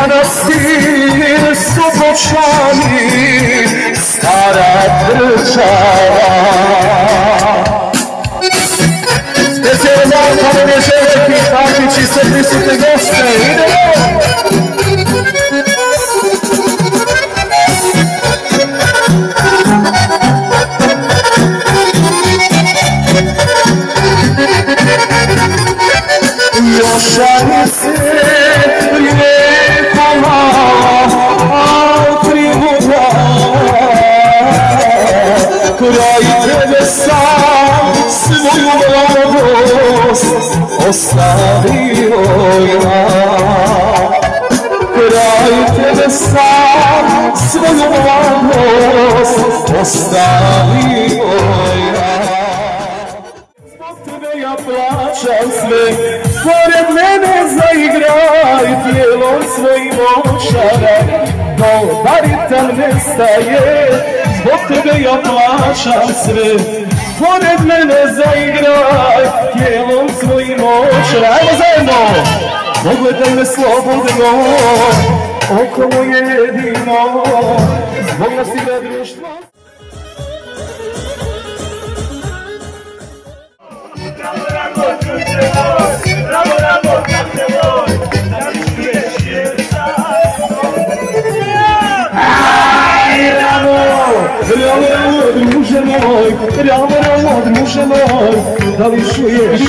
manastir Subočani, stara država. Specijalno malo ne želiti, Papići se prisutne goste, idemo! Jošani se lijepo mala, a krivola, kraj tebe sam svoju mladost ostavio ja. Kraj tebe sam svoju mladost ostavio ja. Zbog tebe ja plaćam sve, pored mene zaigraj tijelom svojim očara, no baritan nestaje. Zbog tebe ja plaćam sve, pored mene zaigraj tijelom svojim očara. Ajmo zajedno! Pogledaj me slobodno, oko moje jedino, zbog nas igra društvo. Ramo, druže moj, da li čuješ?